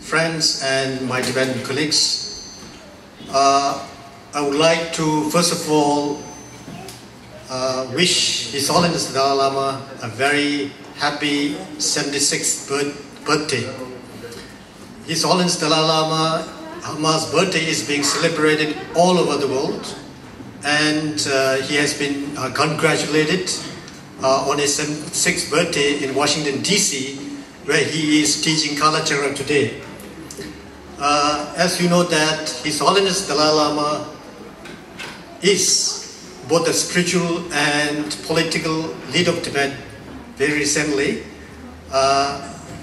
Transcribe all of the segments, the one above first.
friends and my Tibetan colleagues. I would like to first of all wish His Holiness the Dalai Lama a very happy 76th birthday. His Holiness the Dalai Lama's birthday is being celebrated all over the world, and he has been congratulated on his 76th birthday in Washington DC, where he is teaching Kalachakra today. As you know that His Holiness the Dalai Lama is both the spiritual and political leader of Tibet. Very recently,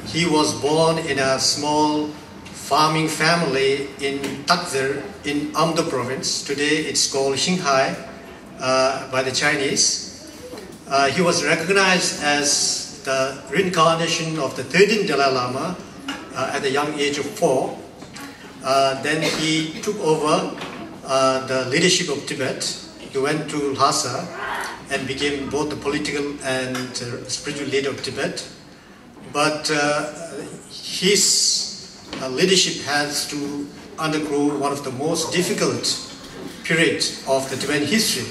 he was born in a small farming family in Takzir in Amdo province. Today it's called Xinghai by the Chinese. He was recognized as the reincarnation of the 13th Dalai Lama at the young age of 4. Then he took over the leadership of Tibet. He went to Lhasa and became both the political and spiritual leader of Tibet. But his leadership has to undergo one of the most difficult periods of the Tibetan history.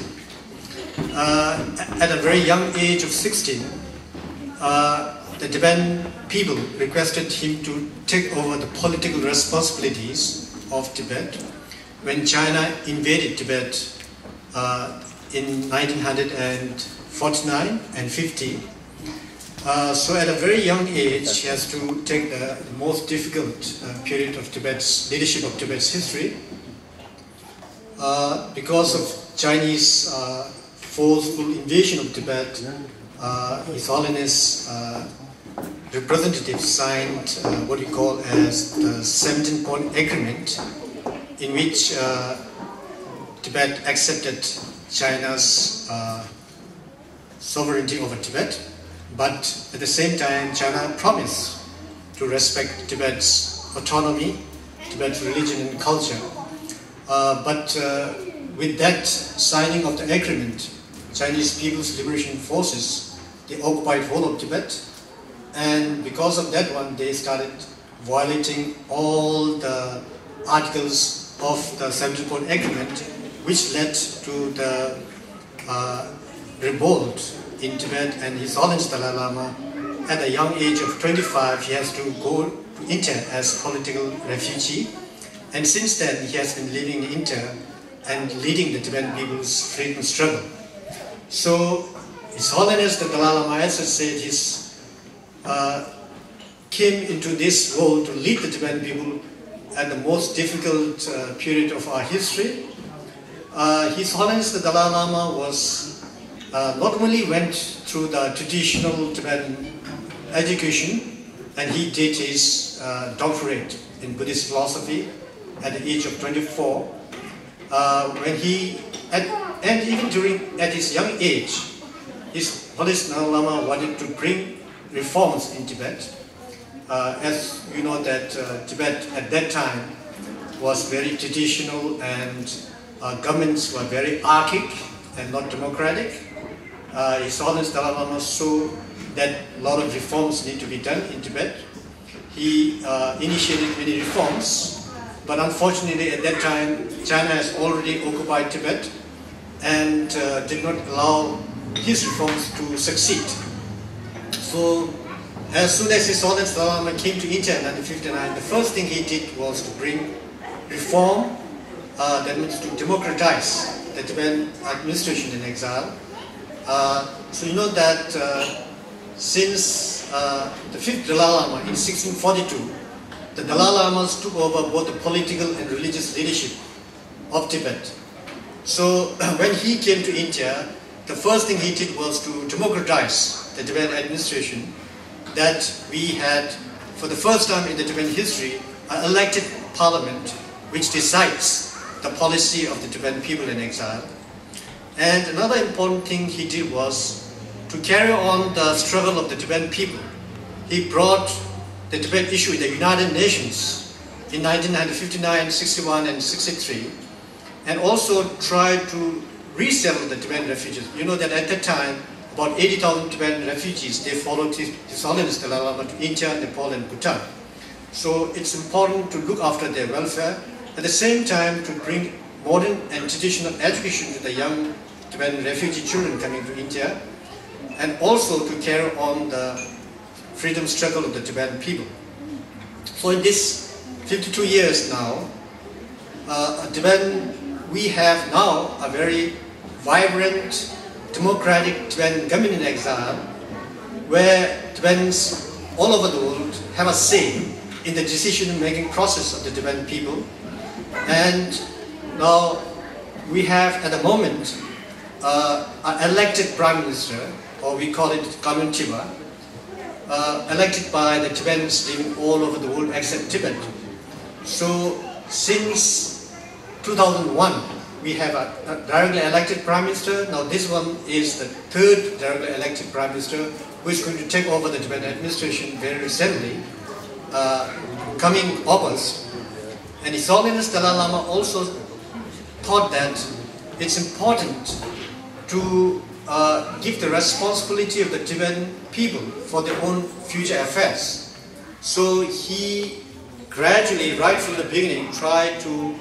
At a very young age of 16, the Tibetan people requested him to take over the political responsibilities of Tibet when China invaded Tibet in 1949 and 50. So at a very young age, he has to take the most difficult period of Tibet's leadership of Tibet's history because of Chinese forceful invasion of Tibet. His Holiness representatives signed what we call as the 17-point agreement, in which Tibet accepted China's sovereignty over Tibet, but at the same time China promised to respect Tibet's autonomy, Tibet's religion and culture. But with that signing of the agreement, Chinese People's Liberation Forces, they occupied whole of Tibet, and because of that one, they started violating all the articles of the 17-point agreement, which led to the revolt in Tibet. And His Holiness Dalai Lama, at a young age of 25, he has to go to India as political refugee, and since then he has been living in India and leading the Tibetan people's freedom struggle. So His Holiness the Dalai Lama, as I said, came into this role to lead the Tibetan people at the most difficult period of our history. His Holiness the Dalai Lama was not only went through the traditional Tibetan education, and he did his doctorate in Buddhist philosophy at the age of 24. And even at his young age, His Holiness Dalai Lama wanted to bring reforms in Tibet. As you know that Tibet at that time was very traditional, and governments were very archaic and not democratic. His Holiness Dalai Lama saw that a lot of reforms need to be done in Tibet. He initiated many reforms, but unfortunately at that time China has already occupied Tibet and did not allow his reforms to succeed. So as soon as His Holiness Dalai Lama came to India in 1959, the first thing he did was to bring reform, that means to democratize the Tibetan administration in exile. So you know that since the 5th Dalai Lama in 1642, the Dalai Lamas took over both the political and religious leadership of Tibet. So when he came to India, the first thing he did was to democratize the Tibetan administration, that we had, for the first time in the Tibetan history, an elected parliament which decides the policy of the Tibetan people in exile. And another important thing he did was to carry on the struggle of the Tibetan people. He brought the Tibetan issue in the United Nations in 1959, 61 and 63, and also tried to resettle the Tibetan refugees. You know that at that time, about 80,000 Tibetan refugees, they followed His Holiness Dalai Lama to India, Nepal and Bhutan. So it's important to look after their welfare, at the same time to bring modern and traditional education to the young Tibetan refugee children coming to India, and also to carry on the freedom struggle of the Tibetan people. So in this 52 years now, we have now a very vibrant, democratic Tibetan government in exile, where Tibetans all over the world have a say in the decision-making process of the Tibetan people. And now we have at the moment an elected Prime Minister, or we call it Kamen Tiba, elected by the Tibetans living all over the world except Tibet. So since 2001, we have a directly elected Prime Minister. Now this one is the third directly elected Prime Minister who is going to take over the Tibetan administration very recently, coming August. And His Holiness Dalai Lama also thought that it's important to give the responsibility of the Tibetan people for their own future affairs. So he gradually, right from the beginning, tried to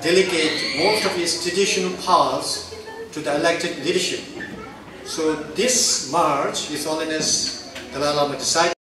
delegate most of his traditional powers to the elected leadership. So this March, His Holiness Dalai Lama decided